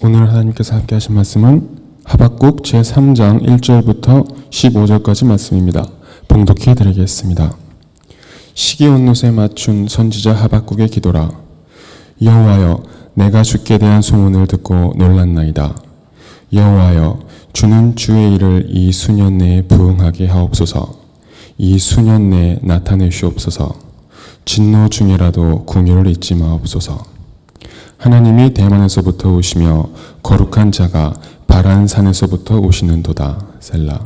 오늘 하나님께서 함께 하신 말씀은 하박국 제3장 1절부터 15절까지 말씀입니다. 봉독해 드리겠습니다. 시기온롯에 맞춘 선지자 하박국의 기도라. 여호와여, 내가 주께 대한 소문을 듣고 놀랐나이다. 여호와여, 주는 주의 일을 이 수년 내에 부응하게 하옵소서. 이 수년 내에 나타내시옵소서. 진노 중에라도 궁유를 잊지 마옵소서. 하나님이 대만에서부터 오시며 거룩한 자가 바란 산에서부터 오시는도다. 셀라.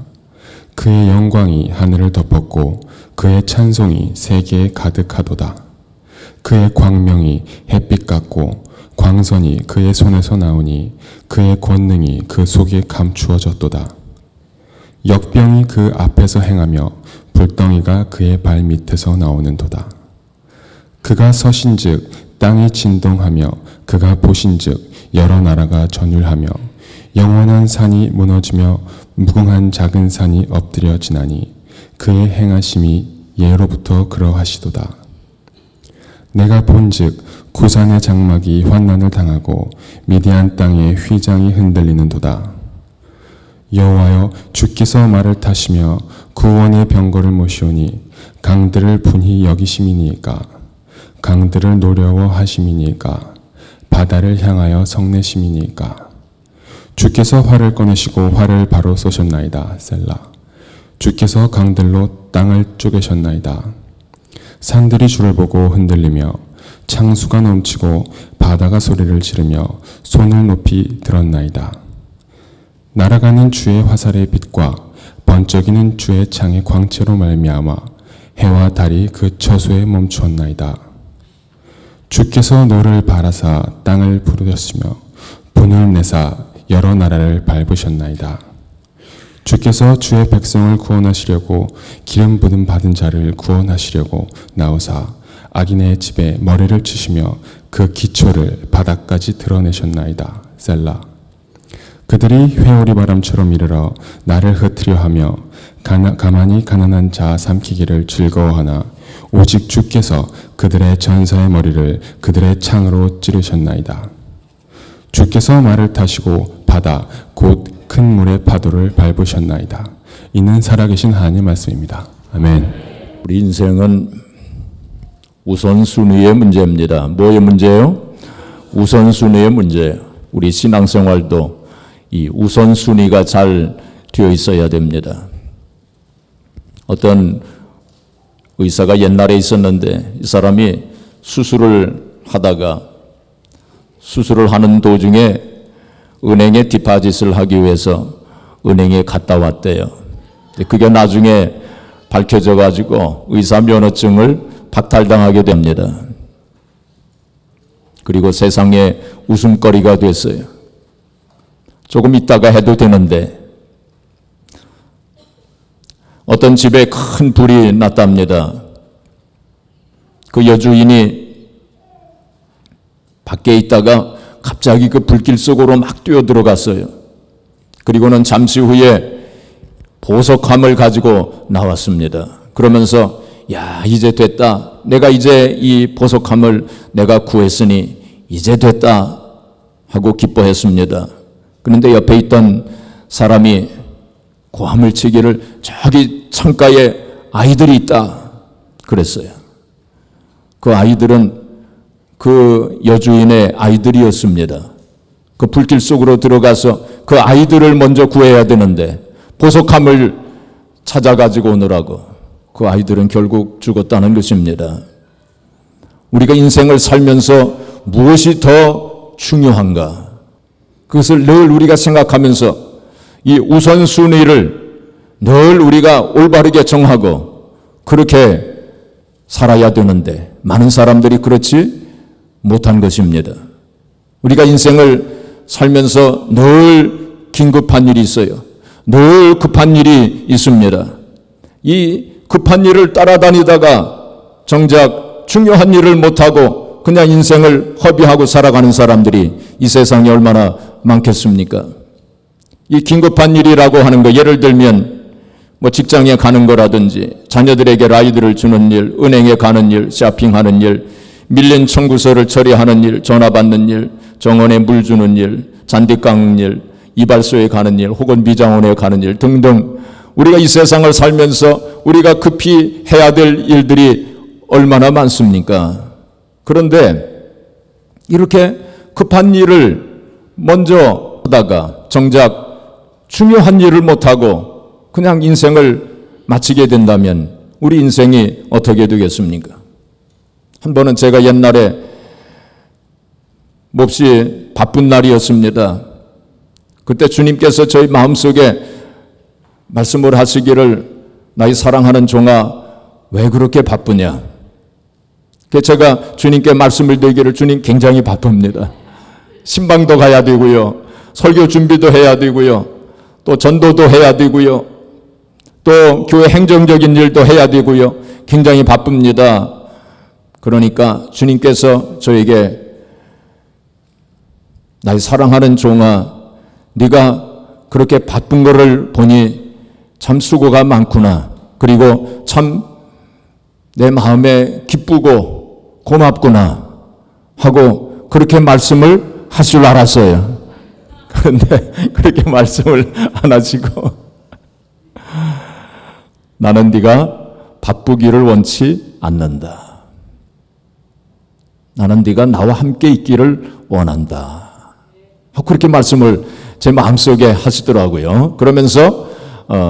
그의 영광이 하늘을 덮었고 그의 찬송이 세계에 가득하도다. 그의 광명이 햇빛 같고 광선이 그의 손에서 나오니 그의 권능이 그 속에 감추어졌도다. 역병이 그 앞에서 행하며 불덩이가 그의 발 밑에서 나오는도다. 그가 서신즉 땅이 진동하며 그가 보신즉 여러 나라가 전율하며 영원한 산이 무너지며 무궁한 작은 산이 엎드려지나니 그의 행하심이 예로부터 그러하시도다. 내가 본즉 구산의 장막이 환난을 당하고 미디안 땅의 휘장이 흔들리는도다. 여호와여, 주께서 말을 타시며 구원의 병거를 모시오니 강들을 분히 여기심이니까 강들을 노려워하심이니까 바다를 향하여 성내심이니까 주께서 활을 꺼내시고 활을 바로 쏘셨나이다. 셀라. 주께서 강들로 땅을 쪼개셨나이다. 산들이 주를 보고 흔들리며 창수가 넘치고 바다가 소리를 지르며 손을 높이 들었나이다. 날아가는 주의 화살의 빛과 번쩍이는 주의 창의 광채로 말미암아 해와 달이 그 처소에 멈추었나이다. 주께서 노를 바라사 땅을 부르셨으며 분을 내사 여러 나라를 밟으셨나이다. 주께서 주의 백성을 구원하시려고 기름 부음 받은 자를 구원하시려고 나오사 악인의 집에 머리를 치시며 그 기초를 바닥까지 드러내셨나이다. 셀라. 그들이 회오리 바람처럼 이르러 나를 흩으려 하며 가만히 가난한 자 삼키기를 즐거워하나 오직 주께서 그들의 전사의 머리를 그들의 창으로 찌르셨나이다. 주께서 말을 타시고 바다 곧 큰 물의 파도를 밟으셨나이다. 이는 살아계신 하나님의 말씀입니다. 아멘. 우리 인생은 우선순위의 문제입니다. 뭐의 문제예요? 우선순위의 문제예요. 우리 신앙생활도 이 우선순위가 잘 되어 있어야 됩니다. 어떤 의사가 옛날에 있었는데 이 사람이 수술을 하다가 수술을 하는 도중에 은행에 디파짓을 하기 위해서 은행에 갔다 왔대요. 그게 나중에 밝혀져 가지고 의사 면허증을 박탈당하게 됩니다. 그리고 세상에 웃음거리가 됐어요. 조금 있다가 해도 되는데 어떤 집에 큰 불이 났답니다. 그 여주인이 밖에 있다가 갑자기 그 불길 속으로 막 뛰어 들어갔어요. 그리고는 잠시 후에 보석함을 가지고 나왔습니다. 그러면서 야, 이제 됐다. 내가 이제 이 보석함을 내가 구했으니 이제 됐다 하고 기뻐했습니다. 그런데 옆에 있던 사람이 고함을 치기를 저기 창가에 아이들이 있다 그랬어요. 그 아이들은 그 여주인의 아이들이었습니다. 그 불길 속으로 들어가서 그 아이들을 먼저 구해야 되는데 보석함을 찾아가지고 오느라고 그 아이들은 결국 죽었다는 것입니다. 우리가 인생을 살면서 무엇이 더 중요한가? 그것을 늘 우리가 생각하면서 이 우선순위를 늘 우리가 올바르게 정하고 그렇게 살아야 되는데 많은 사람들이 그렇지 못한 것입니다. 우리가 인생을 살면서 늘 긴급한 일이 있어요. 늘 급한 일이 있습니다. 이 급한 일을 따라다니다가 정작 중요한 일을 못하고 그냥 인생을 허비하고 살아가는 사람들이 이 세상에 얼마나 많겠습니까? 이 긴급한 일이라고 하는 거 예를 들면 뭐 직장에 가는 거라든지 자녀들에게 라이드를 주는 일, 은행에 가는 일, 쇼핑하는 일, 밀린 청구서를 처리하는 일, 전화 받는 일, 정원에 물 주는 일, 잔디 깎는 일, 이발소에 가는 일, 혹은 미장원에 가는 일 등등 우리가 이 세상을 살면서 우리가 급히 해야 될 일들이 얼마나 많습니까? 그런데 이렇게 급한 일을 먼저 하다가 정작 중요한 일을 못하고 그냥 인생을 마치게 된다면 우리 인생이 어떻게 되겠습니까? 한 번은 제가 옛날에 몹시 바쁜 날이었습니다. 그때 주님께서 저희 마음속에 말씀을 하시기를 나의 사랑하는 종아 왜 그렇게 바쁘냐? 그래서 제가 주님께 말씀을 드리기를 주님 굉장히 바쁩니다. 신방도 가야 되고요. 설교 준비도 해야 되고요. 또 전도도 해야 되고요. 또 교회 행정적인 일도 해야 되고요. 굉장히 바쁩니다. 그러니까 주님께서 저에게 나의 사랑하는 종아 네가 그렇게 바쁜 거를 보니 참 수고가 많구나. 그리고 참 내 마음에 기쁘고 고맙구나 하고 그렇게 말씀을 하실 줄 알았어요. 그런데 그렇게 말씀을 안 하시고 나는 네가 바쁘기를 원치 않는다. 나는 네가 나와 함께 있기를 원한다. 그렇게 말씀을 제 마음속에 하시더라고요. 그러면서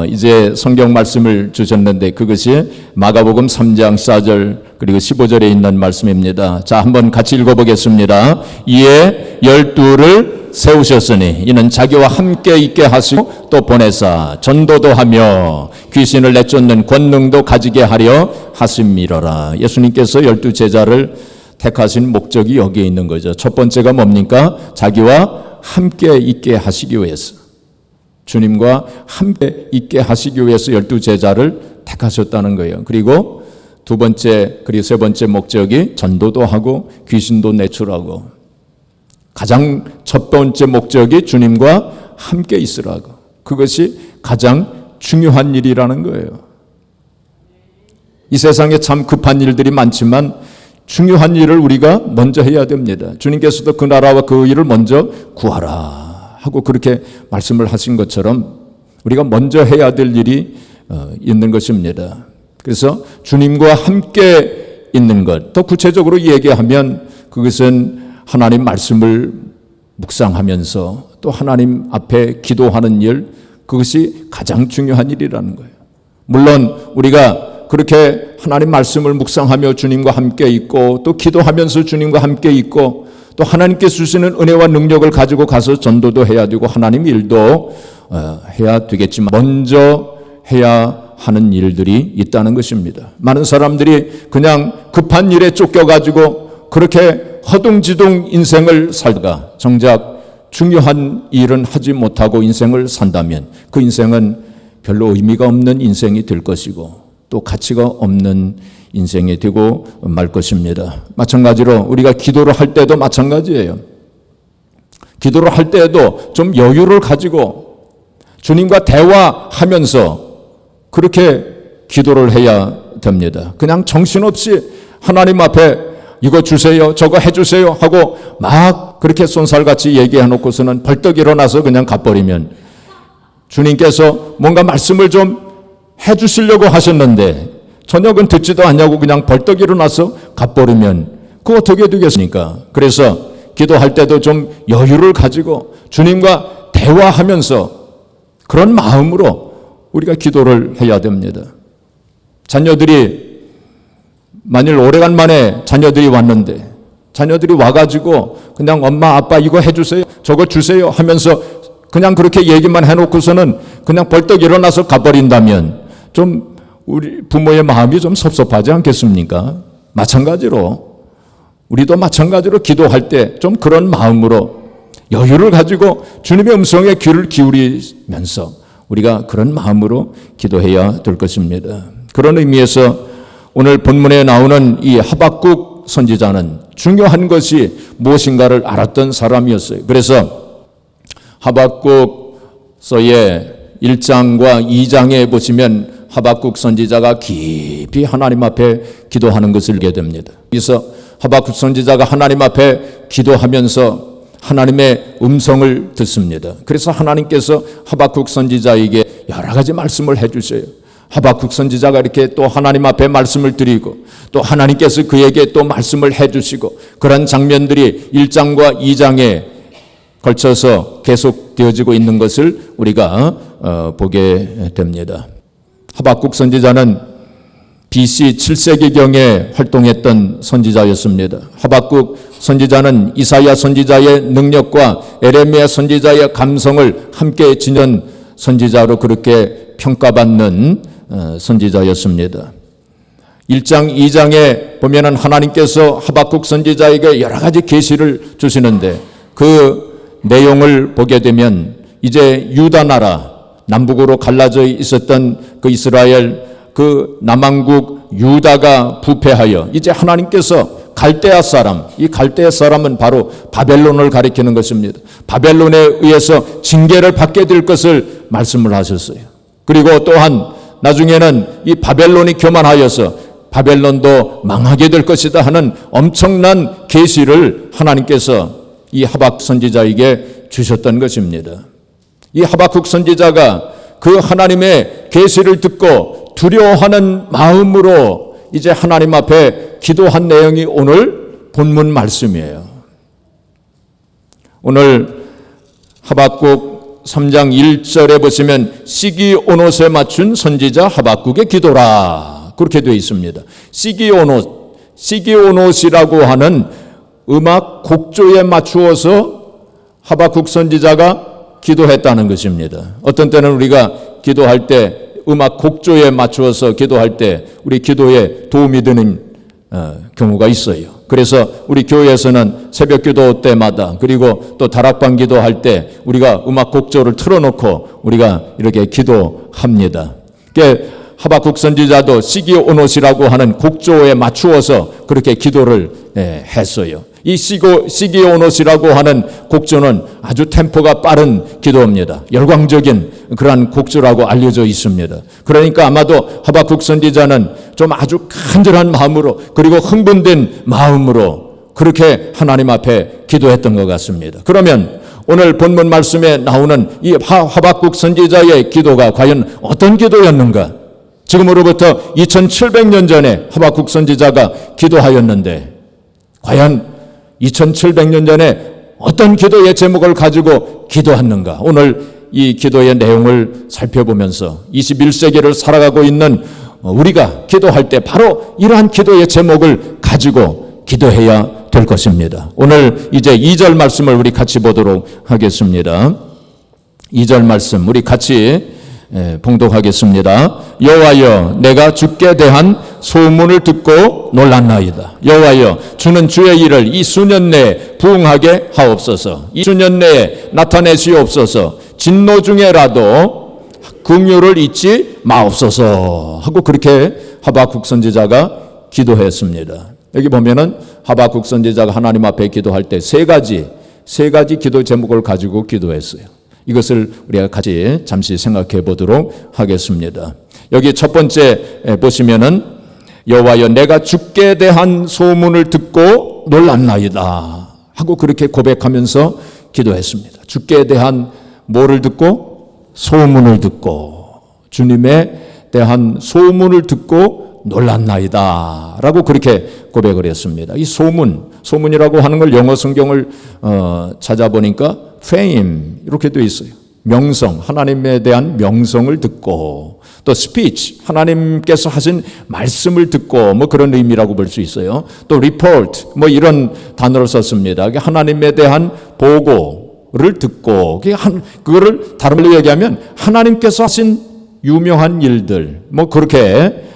이제 성경 말씀을 주셨는데 그것이 마가복음 3장 4절 그리고 15절에 있는 말씀입니다. 자, 한번 같이 읽어보겠습니다. 이에 12를 세우셨으니 이는 자기와 함께 있게 하시고 또 보내사 전도도 하며 귀신을 내쫓는 권능도 가지게 하려 하심이로라. 예수님께서 12제자를 택하신 목적이 여기에 있는 거죠. 첫 번째가 뭡니까? 자기와 함께 있게 하시기 위해서, 주님과 함께 있게 하시기 위해서 12제자를 택하셨다는 거예요. 그리고 두 번째 그리고 세 번째 목적이 전도도 하고 귀신도 내출하고, 가장 첫 번째 목적이 주님과 함께 있으라고. 그것이 가장 중요한 일이라는 거예요. 이 세상에 참 급한 일들이 많지만 중요한 일을 우리가 먼저 해야 됩니다. 주님께서도 그 나라와 그 일을 먼저 구하라 하고 그렇게 말씀을 하신 것처럼 우리가 먼저 해야 될 일이 있는 것입니다. 그래서 주님과 함께 있는 것, 더 구체적으로 얘기하면 그것은 하나님 말씀을 묵상하면서 또 하나님 앞에 기도하는 일, 그것이 가장 중요한 일이라는 거예요. 물론 우리가 그렇게 하나님 말씀을 묵상하며 주님과 함께 있고 또 기도하면서 주님과 함께 있고 또 하나님께서 주시는 은혜와 능력을 가지고 가서 전도도 해야 되고 하나님 일도 해야 되겠지만 먼저 해야 하는 일들이 있다는 것입니다. 많은 사람들이 그냥 급한 일에 쫓겨가지고 그렇게 허둥지둥 인생을 살다가 정작 중요한 일은 하지 못하고 인생을 산다면 그 인생은 별로 의미가 없는 인생이 될 것이고 또 가치가 없는 인생이 되고 말 것입니다. 마찬가지로 우리가 기도를 할 때도 마찬가지예요. 기도를 할 때에도 좀 여유를 가지고 주님과 대화하면서 그렇게 기도를 해야 됩니다. 그냥 정신없이 하나님 앞에 이거 주세요, 저거 해주세요 하고 막 그렇게 쏜살같이 얘기해놓고서는 벌떡 일어나서 그냥 가버리면 주님께서 뭔가 말씀을 좀 해주시려고 하셨는데 저녁은 듣지도 않냐고 그냥 벌떡 일어나서 가버리면 그거 어떻게 되겠습니까? 그래서 기도할 때도 좀 여유를 가지고 주님과 대화하면서 그런 마음으로 우리가 기도를 해야 됩니다. 자녀들이 만일 오래간만에 자녀들이 왔는데 자녀들이 와가지고 그냥 엄마 아빠 이거 해주세요 저거 주세요 하면서 그냥 그렇게 얘기만 해놓고서는 그냥 벌떡 일어나서 가버린다면 좀 우리 부모의 마음이 좀 섭섭하지 않겠습니까? 마찬가지로 우리도 마찬가지로 기도할 때 좀 그런 마음으로 여유를 가지고 주님의 음성에 귀를 기울이면서 우리가 그런 마음으로 기도해야 될 것입니다. 그런 의미에서 오늘 본문에 나오는 이 하박국 선지자는 중요한 것이 무엇인가를 알았던 사람이었어요. 그래서 하박국서의 1장과 2장에 보시면 하박국 선지자가 깊이 하나님 앞에 기도하는 것을 보게 됩니다. 그래서 하박국 선지자가 하나님 앞에 기도하면서 하나님의 음성을 듣습니다. 그래서 하나님께서 하박국 선지자에게 여러 가지 말씀을 해주셔요. 하박국 선지자가 이렇게 또 하나님 앞에 말씀을 드리고 또 하나님께서 그에게 또 말씀을 해주시고 그런 장면들이 1장과 2장에 걸쳐서 계속되어지고 있는 것을 우리가 보게 됩니다. 하박국 선지자는 BC 7세기경에 활동했던 선지자였습니다. 하박국 선지자는 이사야 선지자의 능력과 에레미야 선지자의 감성을 함께 지닌 선지자로 그렇게 평가받는 선지자였습니다. 1장, 2장에 보면은 하나님께서 하박국 선지자에게 여러 가지 계시를 주시는데 그 내용을 보게 되면 이제 유다 나라 남북으로 갈라져 있었던 그 이스라엘 그 남왕국 유다가 부패하여 이제 하나님께서 갈대아 사람, 이 갈대아 사람은 바로 바벨론을 가리키는 것입니다. 바벨론에 의해서 징계를 받게 될 것을 말씀을 하셨어요. 그리고 또한 나중에는 이 바벨론이 교만하여서 바벨론도 망하게 될 것이다 하는 엄청난 계시를 하나님께서 이 하박국 선지자에게 주셨던 것입니다. 이 하박국 선지자가 그 하나님의 계시를 듣고 두려워하는 마음으로 이제 하나님 앞에 기도한 내용이 오늘 본문 말씀이에요. 오늘 하박국 3장 1절에 보시면 시기오노스에 맞춘 선지자 하박국의 기도라 그렇게 되어 있습니다. 시기오노스라고 하는 음악 곡조에 맞추어서 하박국 선지자가 기도했다는 것입니다. 어떤 때는 우리가 기도할 때 음악 곡조에 맞추어서 기도할 때 우리 기도에 도움이 되는 경우가 있어요. 그래서 우리 교회에서는 새벽 기도 때마다 그리고 또 다락방 기도할 때 우리가 음악 곡조를 틀어놓고 우리가 이렇게 기도합니다. 하박국 선지자도 시기오노스라고 하는 곡조에 맞추어서 그렇게 기도를 했어요. 이 시기오노스라고 하는 곡조는 아주 템포가 빠른 기도입니다. 열광적인 그러한 곡조라고 알려져 있습니다. 그러니까 아마도 하박국 선지자는 좀 아주 간절한 마음으로 그리고 흥분된 마음으로 그렇게 하나님 앞에 기도했던 것 같습니다. 그러면 오늘 본문 말씀에 나오는 이 하박국 선지자의 기도가 과연 어떤 기도였는가? 지금으로부터 2700년 전에 하박국 선지자가 기도하였는데 과연 2700년 전에 어떤 기도의 제목을 가지고 기도했는가? 오늘 이 기도의 내용을 살펴보면서 21세기를 살아가고 있는 우리가 기도할 때 바로 이러한 기도의 제목을 가지고 기도해야 될 것입니다. 오늘 이제 2절 말씀을 우리 같이 보도록 하겠습니다. 2절 말씀 우리 같이 봉독하겠습니다. 여호와여 내가 주께 대한 소문을 듣고 놀랐나이다. 여호와여 주는 주의 일을 이 수년 내에 부응하게 하옵소서. 이 수년 내에 나타내시옵소서. 진노 중에라도 긍휼을 잊지 마옵소서 하고 그렇게 하박국 선지자가 기도했습니다. 여기 보면은 하박국 선지자가 하나님 앞에 기도할 때 세 가지 기도 제목을 가지고 기도했어요. 이것을 우리가 같이 잠시 생각해 보도록 하겠습니다. 여기 첫 번째 보시면은 여호와여 내가 주께 대한 소문을 듣고 놀랐나이다 하고 그렇게 고백하면서 기도했습니다. 주께 대한 뭐를 듣고? 소문을 듣고 주님에 대한 소문을 듣고 놀랐나이다 라고 그렇게 고백을 했습니다. 이 소문이라고 하는 걸 영어 성경을 찾아보니까 fame 이렇게 되어 있어요. 명성, 하나님에 대한 명성을 듣고 또 speech, 하나님께서 하신 말씀을 듣고 뭐 그런 의미라고 볼 수 있어요. 또 report, 뭐 이런 단어를 썼습니다. 하나님에 대한 보고를 듣고 그거를 다른 말로 얘기하면 하나님께서 하신 유명한 일들 뭐 그렇게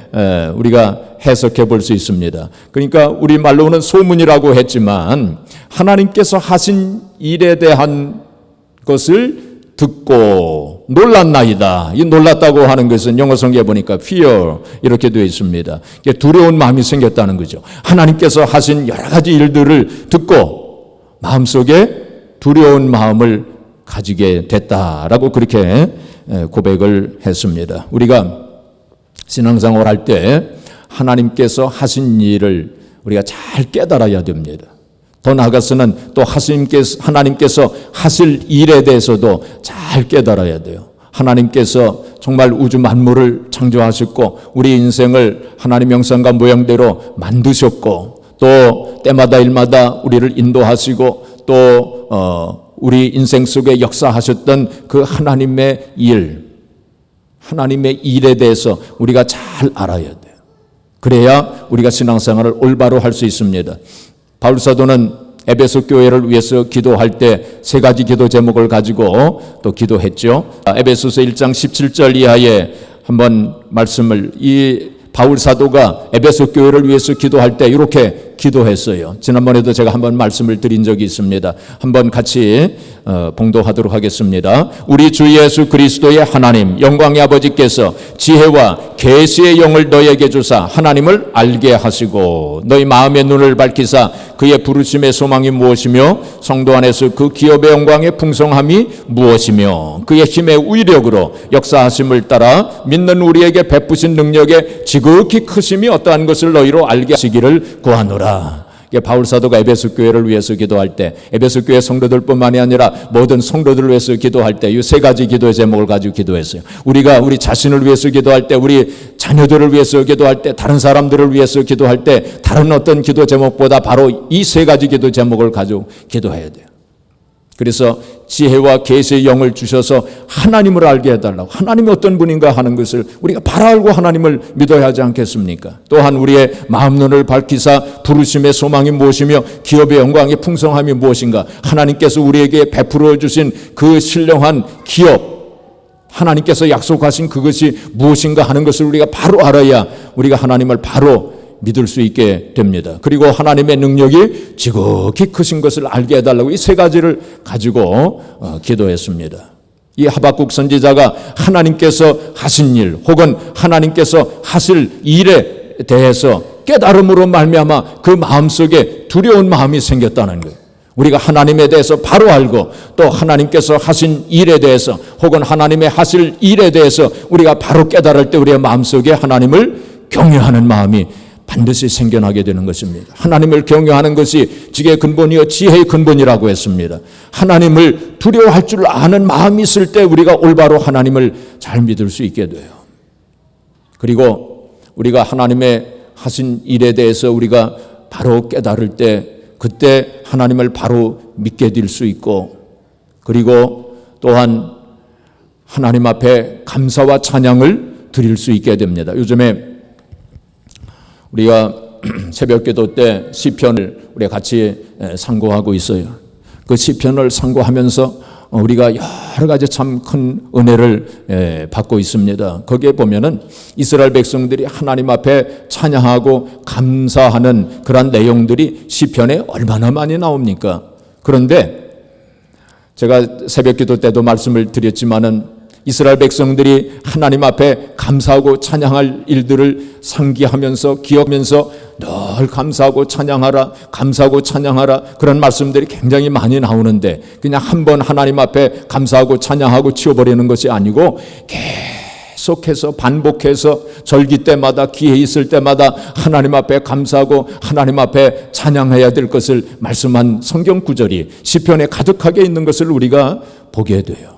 우리가 해석해 볼 수 있습니다. 그러니까 우리 말로는 소문이라고 했지만 하나님께서 하신 일에 대한 것을 듣고 놀랐나이다. 이 놀랐다고 하는 것은 영어 성경에 보니까 fear 이렇게 되어 있습니다. 두려운 마음이 생겼다는 거죠. 하나님께서 하신 여러 가지 일들을 듣고 마음속에 두려운 마음을 가지게 됐다라고 그렇게 고백을 했습니다. 우리가 신앙생활 할 때 하나님께서 하신 일을 우리가 잘 깨달아야 됩니다. 더 나아가서는 또 하나님께서 하실 일에 대해서도 잘 깨달아야 돼요. 하나님께서 정말 우주 만물을 창조하셨고 우리 인생을 하나님 형상과 모양대로 만드셨고 또 때마다 일마다 우리를 인도하시고 또 우리 인생 속에 역사하셨던 그 하나님의 일에 대해서 우리가 잘 알아야 돼요. 그래야 우리가 신앙생활을 올바로 할 수 있습니다. 바울 사도는 에베소 교회를 위해서 기도할 때 세 가지 기도 제목을 가지고 또 기도했죠. 에베소서 1장 17절 이하에 한번 말씀을 이 바울 사도가 에베소 교회를 위해서 기도할 때 이렇게 기도했어요. 지난번에도 제가 한번 말씀을 드린 적이 있습니다. 한번 같이 봉독하도록 하겠습니다. 우리 주 예수 그리스도의 하나님 영광의 아버지께서 지혜와 계시의 영을 너에게 주사 하나님을 알게 하시고 너희 마음의 눈을 밝히사 그의 부르심의 소망이 무엇이며 성도 안에서 그 기업의 영광의 풍성함이 무엇이며 그의 힘의 위력으로 역사하심을 따라 믿는 우리에게 베푸신 능력의 지극히 크심이 어떠한 것을 너희로 알게 하시기를 구하노라. 바울 사도가 에베소 교회를 위해서 기도할 때 에베소 교회 성도들뿐만이 아니라 모든 성도들을 위해서 기도할 때 이 세 가지 기도의 제목을 가지고 기도했어요. 우리가 우리 자신을 위해서 기도할 때, 우리 자녀들을 위해서 기도할 때, 다른 사람들을 위해서 기도할 때 다른 어떤 기도 제목보다 바로 이 세 가지 기도 제목을 가지고 기도해야 돼요. 그래서 지혜와 계시의 영을 주셔서 하나님을 알게 해달라고, 하나님이 어떤 분인가 하는 것을 우리가 바로 알고 하나님을 믿어야 하지 않겠습니까? 또한 우리의 마음 눈을 밝히사 부르심의 소망이 무엇이며 기업의 영광의 풍성함이 무엇인가, 하나님께서 우리에게 베풀어 주신 그 신령한 기업, 하나님께서 약속하신 그것이 무엇인가 하는 것을 우리가 바로 알아야 우리가 하나님을 바로 믿을 수 있게 됩니다. 그리고 하나님의 능력이 지극히 크신 것을 알게 해달라고 이 세 가지를 가지고 기도했습니다. 이 하박국 선지자가 하나님께서 하신 일 혹은 하나님께서 하실 일에 대해서 깨달음으로 말미암아 그 마음속에 두려운 마음이 생겼다는 거예요. 우리가 하나님에 대해서 바로 알고 또 하나님께서 하신 일에 대해서 혹은 하나님의 하실 일에 대해서 우리가 바로 깨달을 때 우리의 마음속에 하나님을 경외하는 마음이 반드시 생겨나게 되는 것입니다. 하나님을 경외하는 것이 지혜의 근본이요 지혜의 근본이라고 했습니다. 하나님을 두려워할 줄 아는 마음이 있을 때 우리가 올바로 하나님을 잘 믿을 수 있게 돼요. 그리고 우리가 하나님의 하신 일에 대해서 우리가 바로 깨달을 때 그때 하나님을 바로 믿게 될 수 있고, 그리고 또한 하나님 앞에 감사와 찬양을 드릴 수 있게 됩니다. 요즘에 우리가 새벽기도 때 시편을 우리가 같이 상고하고 있어요. 그 시편을 상고하면서 우리가 여러 가지 참 큰 은혜를 받고 있습니다. 거기에 보면은 이스라엘 백성들이 하나님 앞에 찬양하고 감사하는 그런 내용들이 시편에 얼마나 많이 나옵니까? 그런데 제가 새벽기도 때도 말씀을 드렸지만은 이스라엘 백성들이 하나님 앞에 감사하고 찬양할 일들을 상기하면서 기억하면서 늘 감사하고 찬양하라, 감사하고 찬양하라, 그런 말씀들이 굉장히 많이 나오는데 그냥 한번 하나님 앞에 감사하고 찬양하고 치워버리는 것이 아니고 계속해서 반복해서 절기 때마다 기회 있을 때마다 하나님 앞에 감사하고 하나님 앞에 찬양해야 될 것을 말씀한 성경 구절이 시편에 가득하게 있는 것을 우리가 보게 돼요.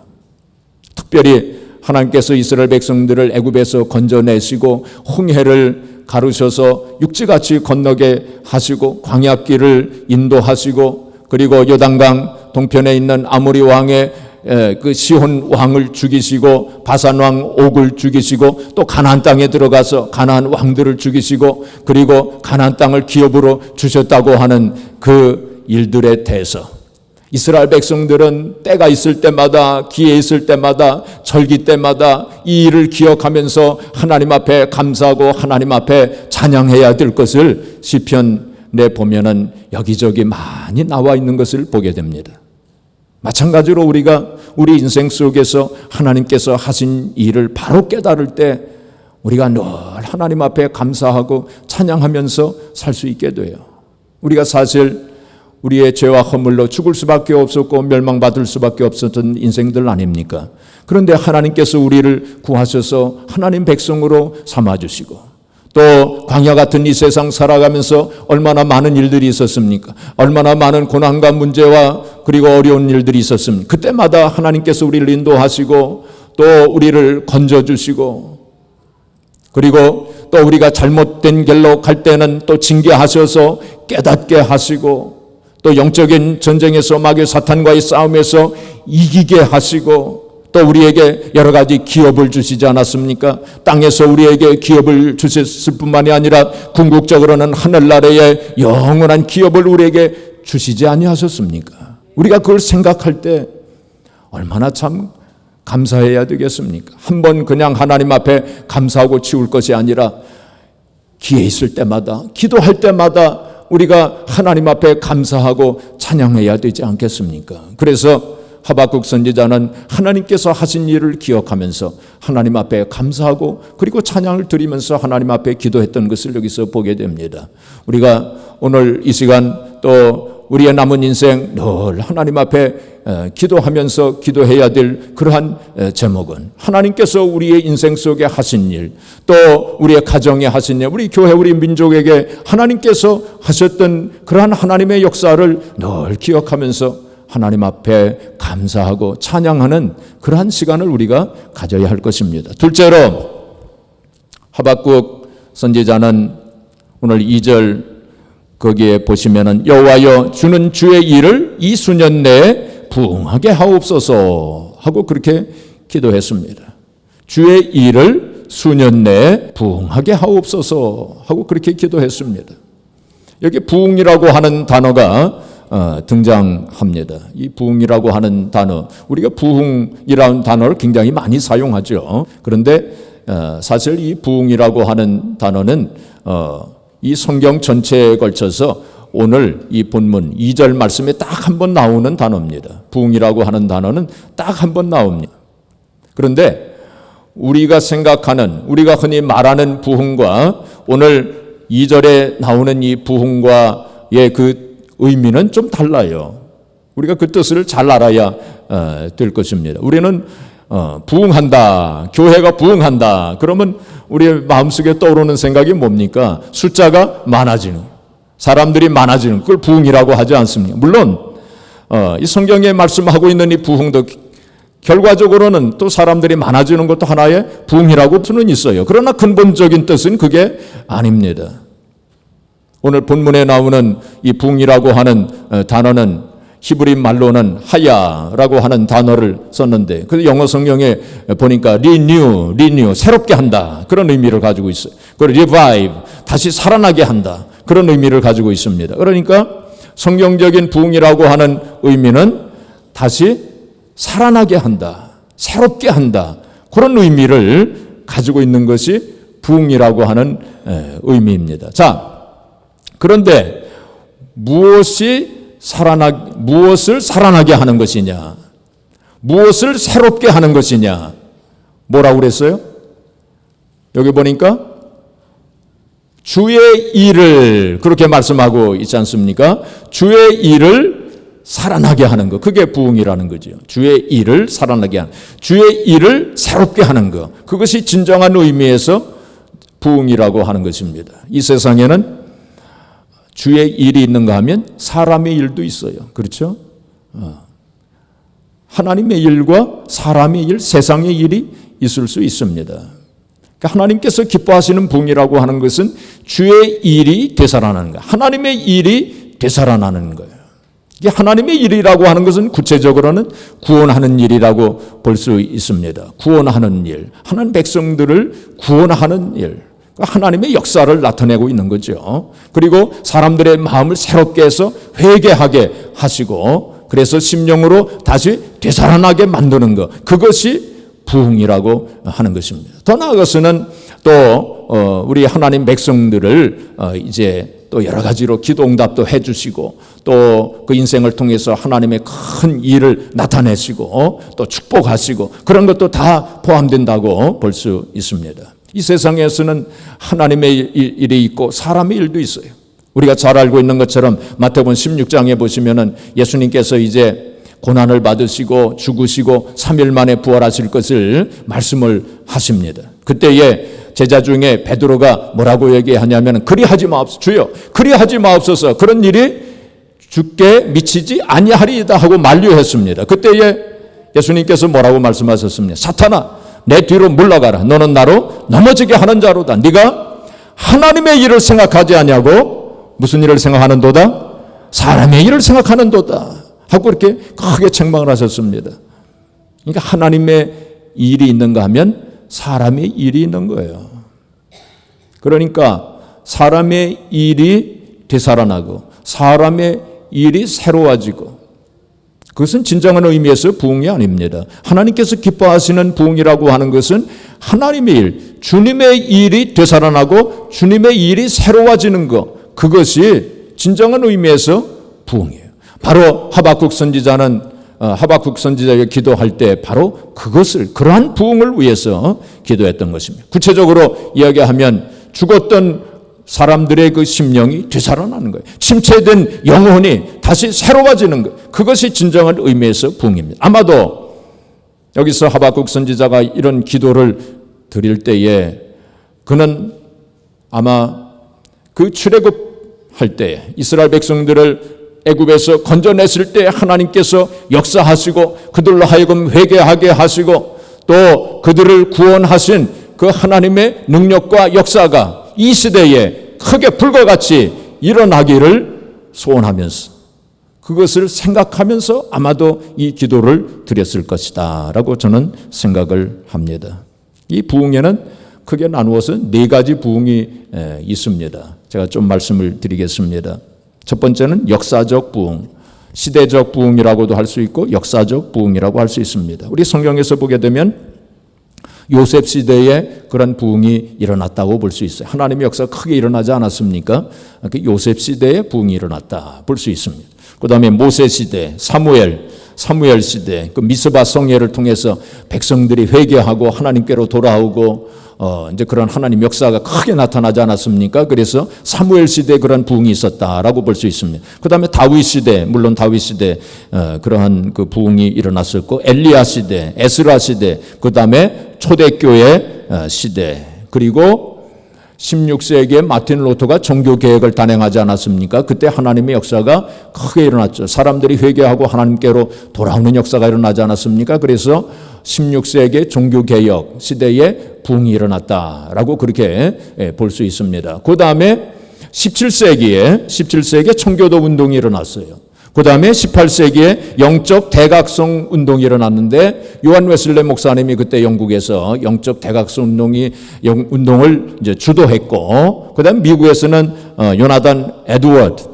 특별히 하나님께서 이스라엘 백성들을 애굽에서 건져내시고 홍해를 가르셔서 육지같이 건너게 하시고 광야길을 인도하시고 그리고 요단강 동편에 있는 아모리 왕의 그 시혼 왕을 죽이시고 바산 왕 옥을 죽이시고 또 가나안 땅에 들어가서 가나안 왕들을 죽이시고 그리고 가나안 땅을 기업으로 주셨다고 하는 그 일들에 대해서 이스라엘 백성들은 때가 있을 때마다 기회 있을 때마다 절기 때마다 이 일을 기억하면서 하나님 앞에 감사하고 하나님 앞에 찬양해야 될 것을 시편에 보면은 여기저기 많이 나와 있는 것을 보게 됩니다. 마찬가지로 우리가 우리 인생 속에서 하나님께서 하신 일을 바로 깨달을 때 우리가 늘 하나님 앞에 감사하고 찬양하면서 살 수 있게 돼요. 우리가 사실 우리의 죄와 허물로 죽을 수밖에 없었고 멸망받을 수밖에 없었던 인생들 아닙니까? 그런데 하나님께서 우리를 구하셔서 하나님 백성으로 삼아주시고 또 광야 같은 이 세상 살아가면서 얼마나 많은 일들이 있었습니까? 얼마나 많은 고난과 문제와 그리고 어려운 일들이 있었습니까? 그때마다 하나님께서 우리를 인도하시고 또 우리를 건져주시고 그리고 또 우리가 잘못된 길로 갈 때는 또 징계하셔서 깨닫게 하시고 또 영적인 전쟁에서 마귀 사탄과의 싸움에서 이기게 하시고 또 우리에게 여러 가지 기업을 주시지 않았습니까? 땅에서 우리에게 기업을 주셨을 뿐만이 아니라 궁극적으로는 하늘나라의 영원한 기업을 우리에게 주시지 아니하셨습니까? 우리가 그걸 생각할 때 얼마나 참 감사해야 되겠습니까? 한번 그냥 하나님 앞에 감사하고 치울 것이 아니라 기회 있을 때마다 기도할 때마다 우리가 하나님 앞에 감사하고 찬양해야 되지 않겠습니까? 그래서 하박국 선지자는 하나님께서 하신 일을 기억하면서 하나님 앞에 감사하고 그리고 찬양을 드리면서 하나님 앞에 기도했던 것을 여기서 보게 됩니다. 우리가 오늘 이 시간 또 우리의 남은 인생 늘 하나님 앞에 기도하면서 기도해야 될 그러한 제목은 하나님께서 우리의 인생 속에 하신 일, 또 우리의 가정에 하신 일, 우리 교회, 우리 민족에게 하나님께서 하셨던 그러한 하나님의 역사를 늘 기억하면서 하나님 앞에 감사하고 찬양하는 그러한 시간을 우리가 가져야 할 것입니다. 둘째로 하박국 선지자는 오늘 2절 거기에 보시면은 여호와여 주는 주의 일을 이 수년 내에 부응하게 하옵소서 하고 그렇게 기도했습니다. 주의 일을 수년 내에 부응하게 하옵소서 하고 그렇게 기도했습니다. 여기 부응이라고 하는 단어가 등장합니다. 이 부응이라고 하는 단어, 우리가 부응이라는 단어를 굉장히 많이 사용하죠. 그런데 사실 이 부응이라고 하는 단어는 이 성경 전체에 걸쳐서 오늘 이 본문 2절 말씀에 딱 한 번 나오는 단어입니다. 부응이라고 하는 단어는 딱 한 번 나옵니다. 그런데 우리가 생각하는, 우리가 흔히 말하는 부응과 오늘 2절에 나오는 이 부응과의 그 의미는 좀 달라요. 우리가 그 뜻을 잘 알아야 될 것입니다. 우리는 부응한다, 교회가 부응한다, 그러면 우리의 마음속에 떠오르는 생각이 뭡니까? 숫자가 많아지는, 사람들이 많아지는, 그걸 부응이라고 하지 않습니까? 물론 이 성경에 말씀하고 있는 이 부응도 결과적으로는 또 사람들이 많아지는 것도 하나의 부응이라고 수는 있어요. 그러나 근본적인 뜻은 그게 아닙니다. 오늘 본문에 나오는 이 부응이라고 하는 단어는 히브리 말로는 하야라고 하는 단어를 썼는데 그 영어 성경에 보니까 renew 새롭게 한다 그런 의미를 가지고 있어요. 그리고 revive 다시 살아나게 한다 그런 의미를 가지고 있습니다. 그러니까 성경적인 부응이라고 하는 의미는 다시 살아나게 한다, 새롭게 한다 그런 의미를 가지고 있는 것이 부응이라고 하는 의미입니다. 자, 그런데 무엇을 살아나게 하는 것이냐? 무엇을 새롭게 하는 것이냐? 뭐라고 그랬어요? 여기 보니까 주의 일을 그렇게 말씀하고 있지 않습니까? 주의 일을 살아나게 하는 것. 그게 부응이라는 거죠. 주의 일을 살아나게 하는, 주의 일을 새롭게 하는 것. 그것이 진정한 의미에서 부응이라고 하는 것입니다. 이 세상에는 주의 일이 있는가 하면 사람의 일도 있어요. 그렇죠? 하나님의 일과 사람의 일, 세상의 일이 있을 수 있습니다. 그러니까 하나님께서 기뻐하시는 부응이라고 하는 것은 주의 일이 되살아나는 거예요. 하나님의 일이 되살아나는 거예요. 이게 하나님의 일이라고 하는 것은 구체적으로는 구원하는 일이라고 볼 수 있습니다. 구원하는 일, 하나님 백성들을 구원하는 일. 하나님의 역사를 나타내고 있는 거죠. 그리고 사람들의 마음을 새롭게 해서 회개하게 하시고 그래서 심령으로 다시 되살아나게 만드는 것. 그것이 부응이라고 하는 것입니다. 더 나아가서는 또 우리 하나님 백성들을 이제 또 여러 가지로 기도 응답도 해주시고 또 그 인생을 통해서 하나님의 큰 일을 나타내시고 또 축복하시고 그런 것도 다 포함된다고 볼 수 있습니다. 이 세상에서는 하나님의 일이 있고 사람의 일도 있어요. 우리가 잘 알고 있는 것처럼 마태복음 16장에 보시면은 예수님께서 이제 고난을 받으시고 죽으시고 3일 만에 부활하실 것을 말씀을 하십니다. 그때에 제자 중에 베드로가 뭐라고 얘기하냐면 그리하지 마옵소서 주여 그리하지 마옵소서 그런 일이 주께 미치지 아니하리이다 하고 만류했습니다. 그때에 예수님께서 뭐라고 말씀하셨습니까? 사탄아 내 뒤로 물러가라. 너는 나로 넘어지게 하는 자로다. 네가 하나님의 일을 생각하지 아니하고 무슨 일을 생각하는도다? 사람의 일을 생각하는도다 하고 이렇게 크게 책망을 하셨습니다. 그러니까 하나님의 일이 있는가 하면 사람의 일이 있는 거예요. 그러니까 사람의 일이 되살아나고 사람의 일이 새로워지고 그것은 진정한 의미에서 부흥이 아닙니다. 하나님께서 기뻐하시는 부흥이라고 하는 것은 하나님의 일, 주님의 일이 되살아나고 주님의 일이 새로워지는 것, 그것이 진정한 의미에서 부흥이에요. 바로 하박국 선지자가 기도할 때 바로 그것을 그러한 부흥을 위해서 기도했던 것입니다. 구체적으로 이야기하면 죽었던 사람들의 그 심령이 되살아나는 거예요. 침체된 영혼이 다시 새로워지는 것. 그것이 진정한 의미에서 부흥입니다. 아마도 여기서 하박국 선지자가 이런 기도를 드릴 때에 그는 아마 그 출애굽할 때 이스라엘 백성들을 애굽에서 건져냈을 때 하나님께서 역사하시고 그들로 하여금 회개하게 하시고 또 그들을 구원하신 그 하나님의 능력과 역사가 이 시대에 크게 불과 같이 일어나기를 소원하면서 그것을 생각하면서 아마도 이 기도를 드렸을 것이다 라고 저는 생각을 합니다. 이 부흥에는 크게 나누어서 네 가지 부흥이 있습니다. 제가 좀 말씀을 드리겠습니다. 첫 번째는 역사적 부흥, 시대적 부흥이라고도 할 수 있고 역사적 부흥이라고 할 수 있습니다. 우리 성경에서 보게 되면 요셉 시대에 그런 부흥이 일어났다고 볼 수 있어요. 하나님의 역사가 크게 일어나지 않았습니까? 그 요셉 시대에 부흥이 일어났다 볼 수 있습니다. 그 다음에 모세 시대, 사무엘 시대, 그 미스바 성회를 통해서 백성들이 회개하고 하나님께로 돌아오고 이제 그런 하나님 역사가 크게 나타나지 않았습니까? 그래서 사무엘 시대에 그런 부흥이 있었다라고 볼 수 있습니다. 그 다음에 다윗 시대, 물론 다윗 시대 그러한 그 부흥이 일어났었고 엘리야 시대, 에스라 시대, 그 다음에 초대교회 시대, 그리고 16세기에 마틴 루터가 종교개혁을 단행하지 않았습니까? 그때 하나님의 역사가 크게 일어났죠. 사람들이 회개하고 하나님께로 돌아오는 역사가 일어나지 않았습니까? 그래서 16세기의 종교개혁 시대에 부흥이 일어났다라고 그렇게 볼 수 있습니다. 그 다음에 17세기에 청교도 운동이 일어났어요. 그 다음에 18세기에 영적 대각성 운동이 일어났는데 요한 웨슬레 목사님이 그때 영국에서 영적 대각성 운동을 이제 주도했고, 그 다음에 미국에서는 요나단 에드워드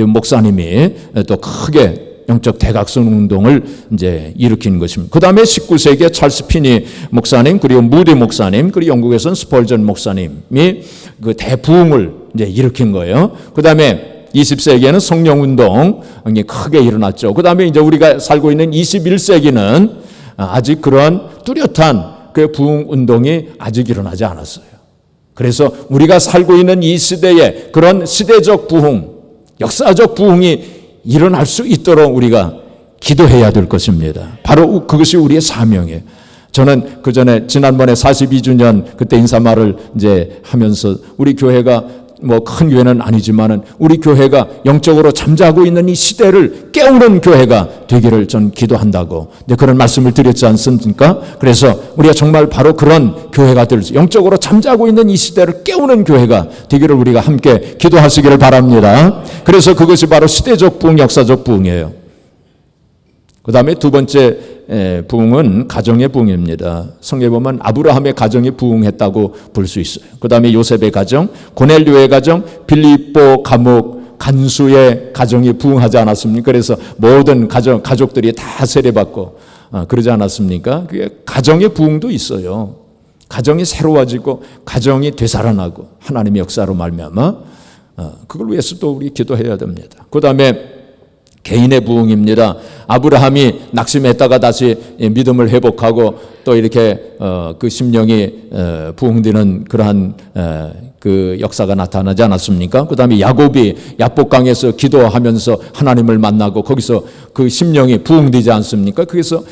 목사님이 또 크게 영적 대각성 운동을 이제 일으킨 것입니다. 그 다음에 19세기에 찰스 피니 목사님, 그리고 무디 목사님, 그리고 영국에서는 스펄전 목사님이 그 대부흥을 이제 일으킨 거예요. 그 다음에 20세기에는 성령운동이 크게 일어났죠. 그 다음에 이제 우리가 살고 있는 21세기는 아직 그런 뚜렷한 그 부흥운동이 아직 일어나지 않았어요. 그래서 우리가 살고 있는 이 시대에 그런 시대적 부흥, 역사적 부흥이 일어날 수 있도록 우리가 기도해야 될 것입니다. 바로 그것이 우리의 사명이에요. 저는 그 전에 지난번에 42주년 그때 인사말을 이제 하면서 우리 교회가 뭐 큰 교회는 아니지만은 우리 교회가 영적으로 잠자고 있는 이 시대를 깨우는 교회가 되기를 전 기도한다고 그런 말씀을 드렸지 않습니까? 그래서 우리가 정말 바로 그런 교회가 될 수, 영적으로 잠자고 있는 이 시대를 깨우는 교회가 되기를 우리가 함께 기도하시기를 바랍니다. 그래서 그것이 바로 시대적 부흥, 역사적 부흥이에요. 그 다음에 두 번째 부흥은 가정의 부흥입니다. 성경에 보면 아브라함의 가정이 부흥했다고 볼 수 있어요. 그 다음에 요셉의 가정, 고넬료의 가정, 빌립보 감옥 간수의 가정이 부흥하지 않았습니까? 그래서 모든 가족들이 다 세례받고 그러지 않았습니까? 그게 가정의 부흥도 있어요. 가정이 새로워지고 가정이 되살아나고 하나님의 역사로 말미암아 그걸 위해서 또 우리 기도해야 됩니다. 그 다음에 개인의 부흥입니다. 아브라함이 낙심했다가 다시 믿음을 회복하고 또 이렇게 그 심령이 부흥되는 그러한 그 역사가 나타나지 않았습니까? 그 다음에 야곱이 야복강에서 기도하면서 하나님을 만나고 거기서 그 심령이 부흥되지 않습니까? 그래서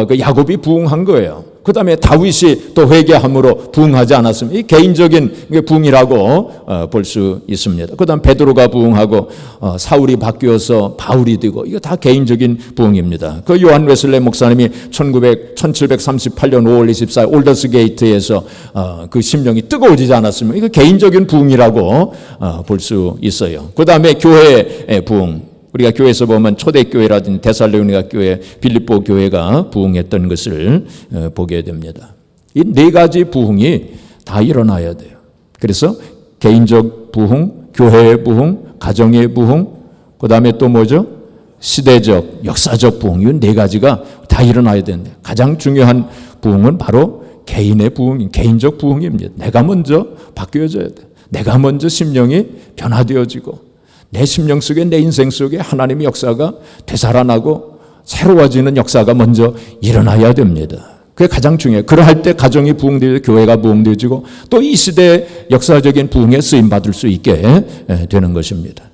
그 야곱이 부흥한 거예요. 그 다음에 다윗이 또 회개함으로 부흥하지 않았습니까? 이 개인적인 부흥이라고 볼 수 있습니다. 그 다음 베드로가 부흥하고 사울이 바뀌어서 바울이 되고 이거 다 개인적인 부흥입니다. 그 요한 웨슬레 목사님이 1738년 5월 24일 올더스 게이트에서 그 심령이 뜨거워지지 않았습니까? 이거 개인적인 부흥이라고 볼 수 있어요. 그 다음에 교회의 부흥. 우리가 교회에서 보면 초대교회라든지 데살로니가 교회, 빌립보 교회가 부흥했던 것을 보게 됩니다. 이 네 가지 부흥이 다 일어나야 돼요. 그래서 개인적 부흥, 교회의 부흥, 가정의 부흥, 그 다음에 또 뭐죠? 시대적, 역사적 부흥, 이 네 가지가 다 일어나야 되는데 가장 중요한 부흥은 바로 개인의 부흥, 개인적 부흥입니다. 내가 먼저 바뀌어져야 돼. 내가 먼저 심령이 변화되어지고 내 심령 속에 내 인생 속에 하나님의 역사가 되살아나고 새로워지는 역사가 먼저 일어나야 됩니다. 그게 가장 중요해요. 그러할 때 가정이 부흥되어지고 교회가 부흥되어지고 또 이 시대의 역사적인 부흥에 쓰임받을 수 있게 되는 것입니다.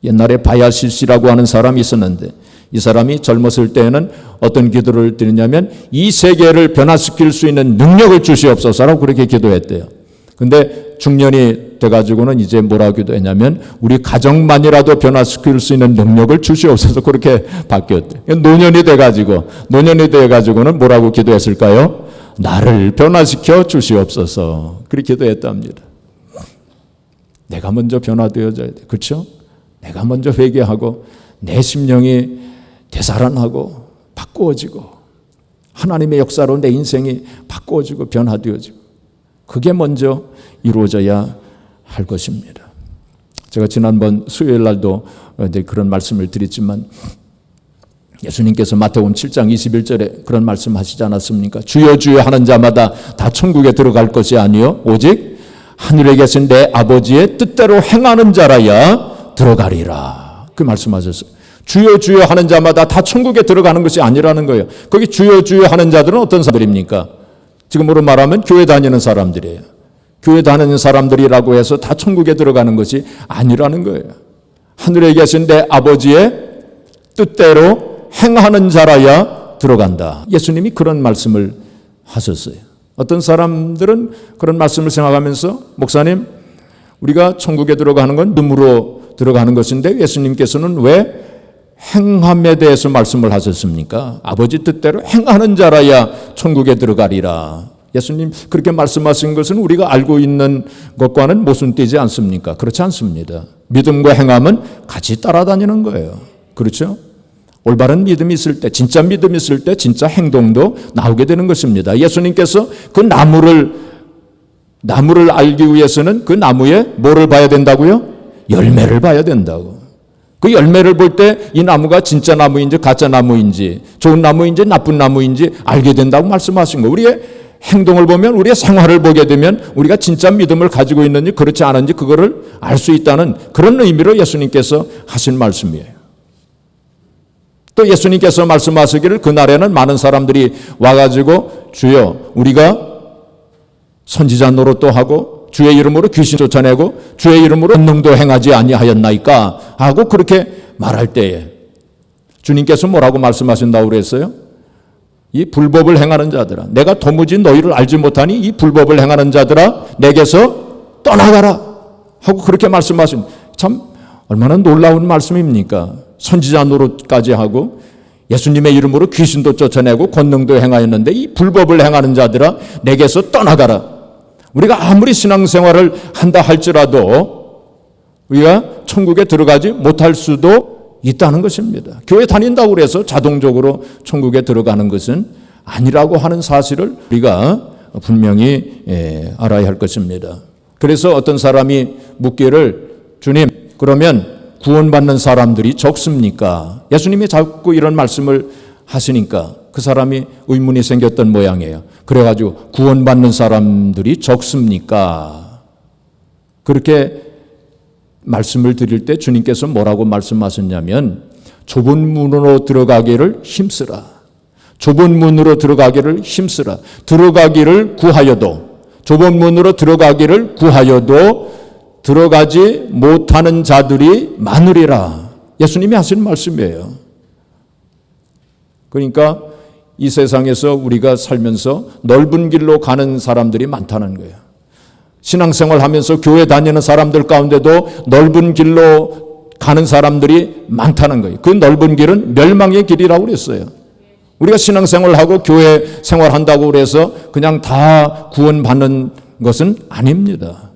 옛날에 바야실시라고 하는 사람이 있었는데 이 사람이 젊었을 때에는 어떤 기도를 드리냐면 이 세계를 변화시킬 수 있는 능력을 주시옵소서라고 그렇게 기도했대요. 근데 중년이 돼가지고는 이제 뭐라고 기도했냐면 우리 가정만이라도 변화시킬 수 있는 능력을 주시옵소서 그렇게 바뀌었대. 노년이 돼가지고는 뭐라고 기도했을까요? 나를 변화시켜 주시옵소서 그렇게 기도했답니다. 내가 먼저 변화되어져야 돼. 그렇죠? 내가 먼저 회개하고 내 심령이 되살아나고 바꾸어지고 하나님의 역사로 내 인생이 바꾸어지고 변화되어지고 그게 먼저 이루어져야 할 것입니다. 제가 지난번 수요일 날도 그런 말씀을 드렸지만 예수님께서 마태복음 7장 21절에 그런 말씀 하시지 않았습니까? 주여 주여 하는 자마다 다 천국에 들어갈 것이 아니요 오직 하늘에 계신 내 아버지의 뜻대로 행하는 자라야 들어가리라. 그 말씀하셨어요. 주여 주여 하는 자마다 다 천국에 들어가는 것이 아니라는 거예요. 거기 주여 주여 하는 자들은 어떤 사람들입니까? 지금으로 말하면 교회 다니는 사람들이에요. 교회 다니는 사람들이라고 해서 다 천국에 들어가는 것이 아니라는 거예요. 하늘에 계신 내 아버지의 뜻대로 행하는 자라야 들어간다. 예수님이 그런 말씀을 하셨어요. 어떤 사람들은 그런 말씀을 생각하면서 목사님 우리가 천국에 들어가는 건 눈으로 들어가는 것인데 예수님께서는 왜 행함에 대해서 말씀을 하셨습니까? 아버지 뜻대로 행하는 자라야 천국에 들어가리라. 예수님 그렇게 말씀하신 것은 우리가 알고 있는 것과는 모순되지 않습니까? 그렇지 않습니다. 믿음과 행함은 같이 따라다니는 거예요. 그렇죠? 올바른 믿음이 있을 때, 진짜 믿음이 있을 때 진짜 행동도 나오게 되는 것입니다. 예수님께서 그 나무를 알기 위해서는 그 나무에 뭐를 봐야 된다고요? 열매를 봐야 된다고. 그 열매를 볼 때 이 나무가 진짜 나무인지 가짜 나무인지 좋은 나무인지 나쁜 나무인지 알게 된다고 말씀하신 거예요. 우리의 행동을 보면 우리의 생활을 보게 되면 우리가 진짜 믿음을 가지고 있는지 그렇지 않은지 그거를 알 수 있다는 그런 의미로 예수님께서 하신 말씀이에요. 또 예수님께서 말씀하시기를 그날에는 많은 사람들이 와가지고 주여 우리가 선지자 노릇도 하고 주의 이름으로 귀신 쫓아내고 주의 이름으로 권능도 행하지 아니하였나이까 하고 그렇게 말할 때에 주님께서 뭐라고 말씀하신다고 그랬어요? 이 불법을 행하는 자들아 내가 도무지 너희를 알지 못하니 이 불법을 행하는 자들아 내게서 떠나가라 하고 그렇게 말씀하신 참 얼마나 놀라운 말씀입니까? 선지자 노릇까지 하고 예수님의 이름으로 귀신도 쫓아내고 권능도 행하였는데 이 불법을 행하는 자들아 내게서 떠나가라. 우리가 아무리 신앙생활을 한다 할지라도 우리가 천국에 들어가지 못할 수도 있다는 것입니다. 교회 다닌다고 해서 자동적으로 천국에 들어가는 것은 아니라고 하는 사실을 우리가 분명히 알아야 할 것입니다. 그래서 어떤 사람이 묻기를 주님 그러면 구원받는 사람들이 적습니까? 예수님이 자꾸 이런 말씀을 하시니까 그 사람이 의문이 생겼던 모양이에요. 그래가지고 구원받는 사람들이 적습니까? 그렇게 말씀을 드릴 때 주님께서 뭐라고 말씀하셨냐면 좁은 문으로 들어가기를 힘쓰라. 좁은 문으로 들어가기를 힘쓰라. 들어가기를 구하여도 좁은 문으로 들어가기를 구하여도 들어가지 못하는 자들이 많으리라. 예수님이 하신 말씀이에요. 그러니까 이 세상에서 우리가 살면서 넓은 길로 가는 사람들이 많다는 거예요. 신앙생활 하면서 교회 다니는 사람들 가운데도 넓은 길로 가는 사람들이 많다는 거예요. 그 넓은 길은 멸망의 길이라고 그랬어요. 우리가 신앙생활하고 교회 생활한다고 그래서 그냥 다 구원받는 것은 아닙니다.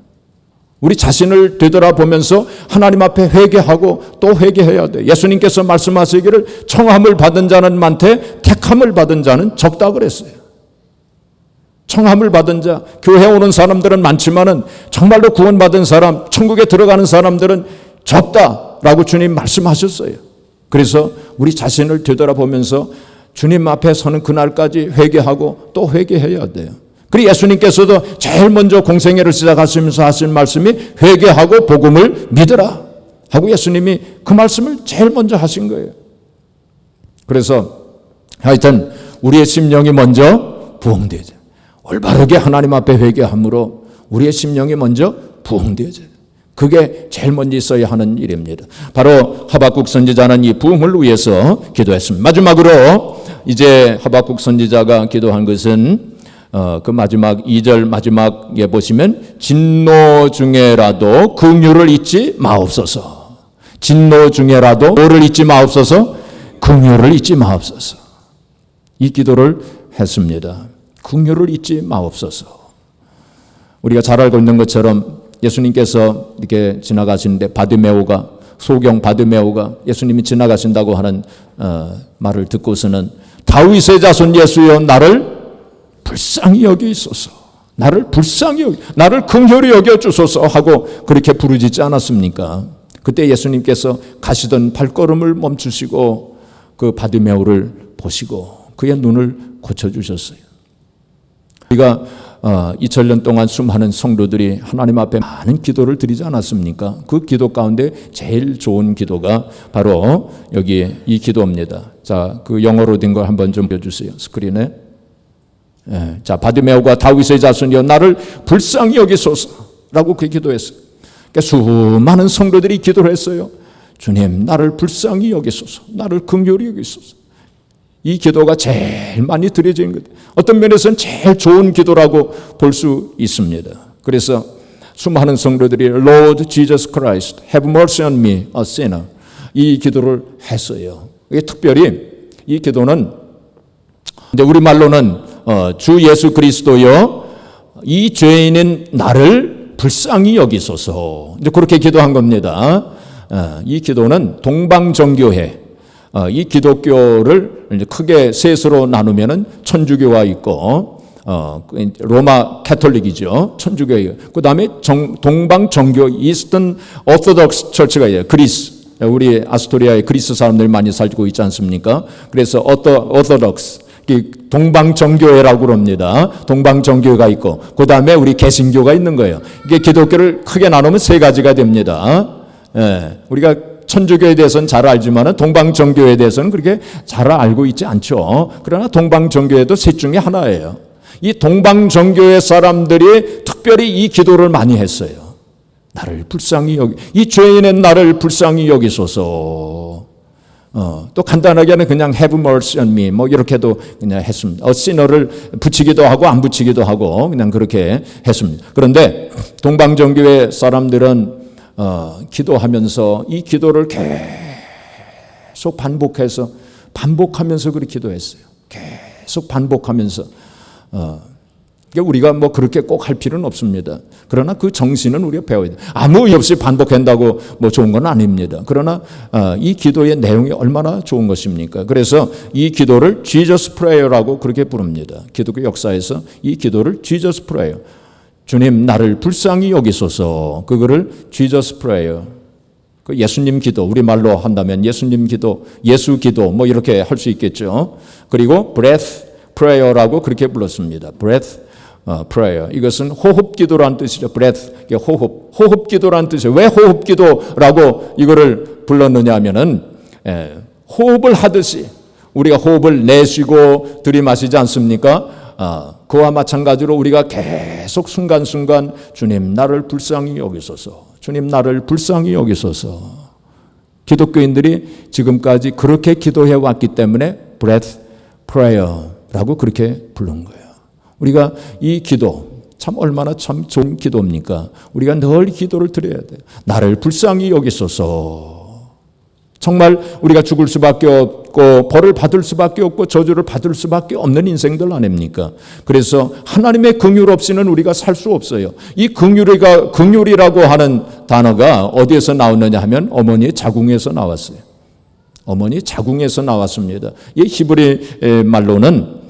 우리 자신을 되돌아보면서 하나님 앞에 회개하고 또 회개해야 돼. 예수님께서 말씀하시기를 청함을 받은 자는 많되 택함을 받은 자는 적다 그랬어요. 청함을 받은 자, 교회 오는 사람들은 많지만은 정말로 구원받은 사람, 천국에 들어가는 사람들은 적다라고 주님 말씀하셨어요. 그래서 우리 자신을 되돌아보면서 주님 앞에 서는 그날까지 회개하고 또 회개해야 돼요. 그리고 예수님께서도 제일 먼저 공생애를 시작하시면서 하신 말씀이 회개하고 복음을 믿으라 하고 예수님이 그 말씀을 제일 먼저 하신 거예요. 그래서 하여튼 우리의 심령이 먼저 부흥되죠. 올바르게 하나님 앞에 회개함으로 우리의 심령이 먼저 부흥되죠. 그게 제일 먼저 있어야 하는 일입니다. 바로 하박국 선지자는 이 부흥을 위해서 기도했습니다. 마지막으로 이제 하박국 선지자가 기도한 것은 그 마지막 2절 마지막에 보시면 진노 중에라도 긍휼을 잊지 마옵소서. 진노 중에라도 뭐를 잊지 마옵소서? 긍휼을 잊지 마옵소서. 이 기도를 했습니다. 긍휼을 잊지 마옵소서. 우리가 잘 알고 있는 것처럼 예수님께서 이렇게 지나가시는데 바디메오가 소경 바디메오가 예수님이 지나가신다고 하는 말을 듣고서는 다윗의 자손 예수여 나를 불쌍히 여기소서. 나를 불쌍히 여기, 나를 긍휼히 여겨주소서 하고 그렇게 부르짖지 않았습니까? 그때 예수님께서 가시던 발걸음을 멈추시고 그 바디메오를 보시고 그의 눈을 고쳐주셨어요. 우리가 2000년 동안 수많은 성도들이 하나님 앞에 많은 기도를 드리지 않았습니까? 그 기도 가운데 제일 좋은 기도가 바로 여기 이 기도입니다. 자, 그 영어로 된 걸 한번 좀 보여주세요. 스크린에. 자, 바디메오가 다윗의 자손이여 나를 불쌍히 여기소서라고 그 기도했어요. 그러니까 수많은 성도들이 기도를 했어요. 주님, 나를 불쌍히 여기소서, 나를 긍휼히 여기소서. 이 기도가 제일 많이 드려진 것. 어떤 면에서는 제일 좋은 기도라고 볼 수 있습니다. 그래서 수많은 성도들이 Lord Jesus Christ, have mercy on me, a sinner. 이 기도를 했어요. 이게 특별히 이 기도는 근데 우리 말로는 주 예수 그리스도여 이 죄인인 나를 불쌍히 여기소서. 이제 그렇게 기도한 겁니다. 이 기도는 동방정교회 이 기독교를 이제 크게 셋으로 나누면은 천주교가 있고 로마 캐톨릭이죠. 천주교예요. 그다음에 동방정교 이스턴 오토독스 처치가 있어요. 그리스. 우리 아스토리아에 그리스 사람들이 많이 살고 있지 않습니까? 그래서 오토독스 동방정교회라고 그럽니다. 동방정교회가 있고 그다음에 우리 개신교가 있는 거예요. 이게 기독교를 크게 나누면 세 가지가 됩니다. 우리가 천주교에 대해서는 잘 알지만 동방정교에 대해서는 그렇게 잘 알고 있지 않죠. 그러나 동방정교회도 셋 중에 하나예요. 이 동방정교회 사람들이 특별히 이 기도를 많이 했어요. 나를 불쌍히 여기, 이 죄인의 나를 불쌍히 여기소서. 또 간단하게는 그냥 have mercy on me 뭐 이렇게도 그냥 했습니다. sinner를 붙이기도 하고 안 붙이기도 하고 그냥 그렇게 했습니다. 그런데 동방정교회 사람들은 기도하면서 이 기도를 계속 반복하면서 그렇게 기도했어요. 계속 반복하면서 우리가 뭐 그렇게 꼭 할 필요는 없습니다. 그러나 그 정신은 우리가 배워야 돼요. 아무 이유 없이 반복한다고 뭐 좋은 건 아닙니다. 그러나 이 기도의 내용이 얼마나 좋은 것입니까? 그래서 이 기도를 Jesus Prayer라고 그렇게 부릅니다. 기독교 역사에서 이 기도를 Jesus Prayer. 주님 나를 불쌍히 여기소서. 그거를 Jesus Prayer. 그 예수님 기도, 우리말로 한다면 예수님 기도, 예수 기도 뭐 이렇게 할 수 있겠죠. 그리고 Breath Prayer라고 그렇게 불렀습니다. Breath Prayer. 이것은 호흡 기도라는 뜻이죠. Breath, 호흡 기도라는 뜻이에요. 왜 호흡 기도라고 이거를 불렀느냐 하면은 호흡을 하듯이 우리가 호흡을 내쉬고 들이마시지 않습니까? 그와 마찬가지로 우리가 계속 순간순간 주님 나를 불쌍히 여기소서. 주님 나를 불쌍히 여기소서. 기독교인들이 지금까지 그렇게 기도해 왔기 때문에 breath prayer 라고 그렇게 부른 거예요. 우리가 이 기도 참 얼마나 참 좋은 기도입니까? 우리가 늘 기도를 드려야 돼요. 나를 불쌍히 여기소서. 정말 우리가 죽을 수밖에 없고 벌을 받을 수밖에 없고 저주를 받을 수밖에 없는 인생들 아닙니까? 그래서 하나님의 긍휼 없이는 우리가 살 수 없어요. 이 긍휼이라고 하는 단어가 어디에서 나오느냐 하면 어머니의 자궁에서 나왔어요. 어머니 자궁에서 나왔습니다. 이 히브리 말로는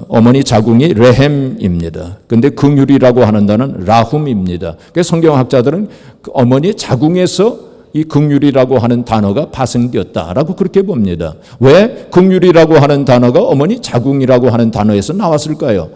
어머니 자궁이 레헴입니다. 근데 긍휼이라고 하는 단어는 라훔입니다. 그래서 성경학자들은 어머니 자궁에서 이 긍휼이라고 하는 단어가 파생되었다라고 그렇게 봅니다. 왜 긍휼이라고 하는 단어가 어머니 자궁이라고 하는 단어에서 나왔을까요?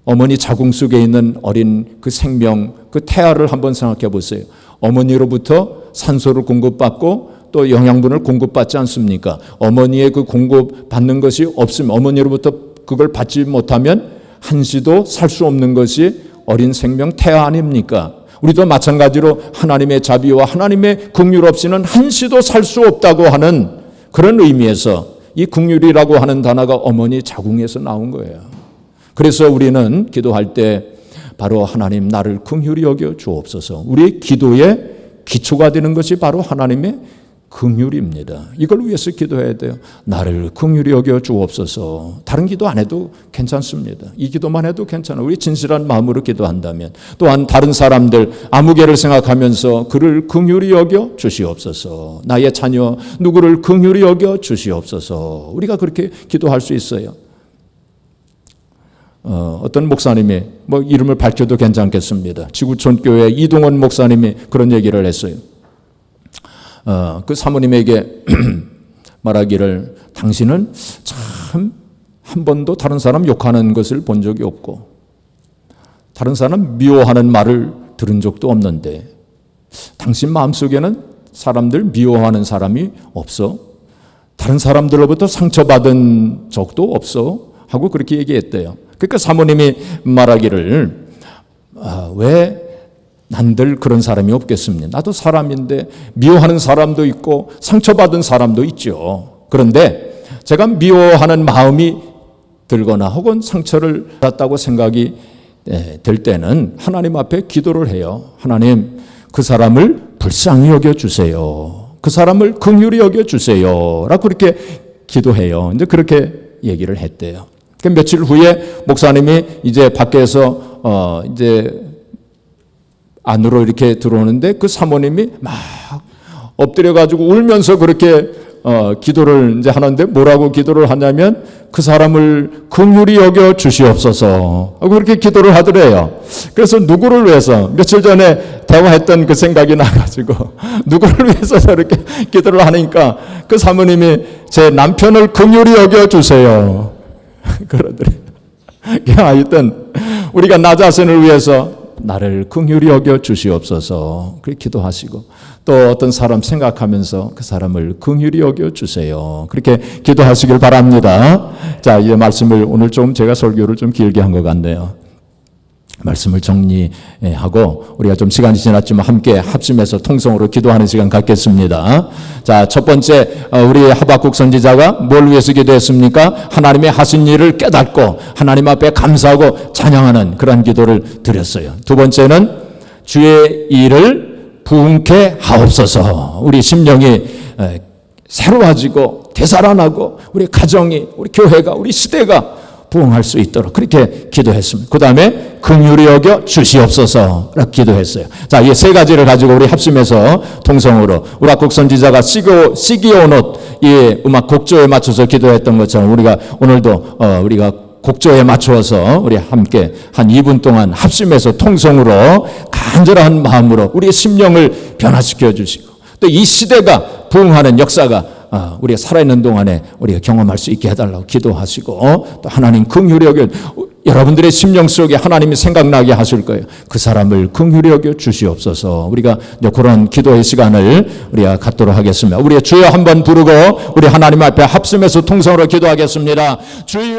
어머니 자궁 속에 있는 어린 그 생명, 그 태아를 한번 생각해 보세요. 어머니로부터 산소를 공급받고 또 영양분을 공급받지 않습니까? 어머니의 그 공급받는 것이 없으면, 어머니로부터 그걸 받지 못하면 한시도 살 수 없는 것이 어린 생명 태아 아닙니까? 우리도 마찬가지로 하나님의 자비와 하나님의 긍휼 없이는 한시도 살 수 없다고 하는 그런 의미에서 이 긍휼이라고 하는 단어가 어머니 자궁에서 나온 거예요. 그래서 우리는 기도할 때 바로 하나님 나를 긍휼히 여겨 주옵소서. 우리의 기도의 기초가 되는 것이 바로 하나님의 긍휼입니다. 이걸 위해서 기도해야 돼요. 나를 긍휼히 여겨 주옵소서. 다른 기도 안 해도 괜찮습니다. 이 기도만 해도 괜찮아요. 우리 진실한 마음으로 기도한다면. 또한 다른 사람들 아무개를 생각하면서 그를 긍휼히 여겨 주시옵소서. 나의 자녀 누구를 긍휼히 여겨 주시옵소서. 우리가 그렇게 기도할 수 있어요. 어떤 목사님이 뭐 이름을 밝혀도 괜찮겠습니다. 지구촌 교회 이동원 목사님이 그런 얘기를 했어요. 그 사모님에게 말하기를 당신은 참 한 번도 다른 사람 욕하는 것을 본 적이 없고 다른 사람 미워하는 말을 들은 적도 없는데 당신 마음속에는 사람들 미워하는 사람이 없어? 다른 사람들로부터 상처받은 적도 없어? 하고 그렇게 얘기했대요. 그러니까 사모님이 말하기를 왜 난들 그런 사람이 없겠습니까? 나도 사람인데 미워하는 사람도 있고 상처받은 사람도 있죠. 그런데 제가 미워하는 마음이 들거나 혹은 상처를 받았다고 생각이 될 때는 하나님 앞에 기도를 해요. 하나님 그 사람을 불쌍히 여겨주세요. 그 사람을 긍휼히 여겨주세요. 라고 그렇게 기도해요. 근데 그렇게 얘기를 했대요. 며칠 후에 목사님이 이제 밖에서 이제 안으로 이렇게 들어오는데 그 사모님이 막 엎드려가지고 울면서 그렇게 기도를 이제 하는데 뭐라고 기도를 하냐면 그 사람을 긍휼히 여겨 주시옵소서 하고 그렇게 기도를 하더래요. 그래서 누구를 위해서 며칠 전에 대화했던 그 생각이 나가지고 누구를 위해서 저렇게 기도를 하니까 그 사모님이 제 남편을 긍휼히 여겨 주세요. 그러더래요. 하여튼 우리가 나 자신을 위해서 나를 긍휼히 여겨 주시옵소서 그렇게 기도하시고 또 어떤 사람 생각하면서 그 사람을 긍휼히 여겨 주세요. 그렇게 기도하시길 바랍니다. 자, 이 말씀을 오늘 좀 제가 설교를 좀 길게 한 것 같네요. 말씀을 정리하고 우리가 좀 시간이 지났지만 함께 합심해서 통성으로 기도하는 시간 갖겠습니다. 자, 첫 번째 우리 하박국 선지자가 뭘 위해서 기도했습니까? 하나님의 하신 일을 깨닫고 하나님 앞에 감사하고 찬양하는 그런 기도를 드렸어요. 두 번째는 주의 일을 부흥케 하옵소서. 우리 심령이 새로워지고 되살아나고 우리 가정이 우리 교회가 우리 시대가 부흥할 수 있도록 그렇게 기도했습니다. 그 다음에 긍휼히 여겨 주시옵소서 라고 기도했어요. 자, 이 세 가지를 가지고 우리 합심해서 통성으로 우리 하박국 선지자가 시기온옷 이 음악 곡조에 맞춰서 기도했던 것처럼 우리가 오늘도 우리가 곡조에 맞추어서 우리 함께 한 2분 동안 합심해서 통성으로 간절한 마음으로 우리의 심령을 변화시켜 주시고 또 이 시대가 부흥하는 역사가 우리가 살아있는 동안에 우리가 경험할 수 있게 해달라고 기도하시고 또 하나님 긍휼히 여겨 여러분들의 심령 속에 하나님이 생각나게 하실 거예요. 그 사람을 긍휼히 여겨 주시옵소서. 우리가 그런 기도의 시간을 우리가 갖도록 하겠습니다. 우리의 주여 한번 부르고 우리 하나님 앞에 합심해서 통성으로 기도하겠습니다. 주여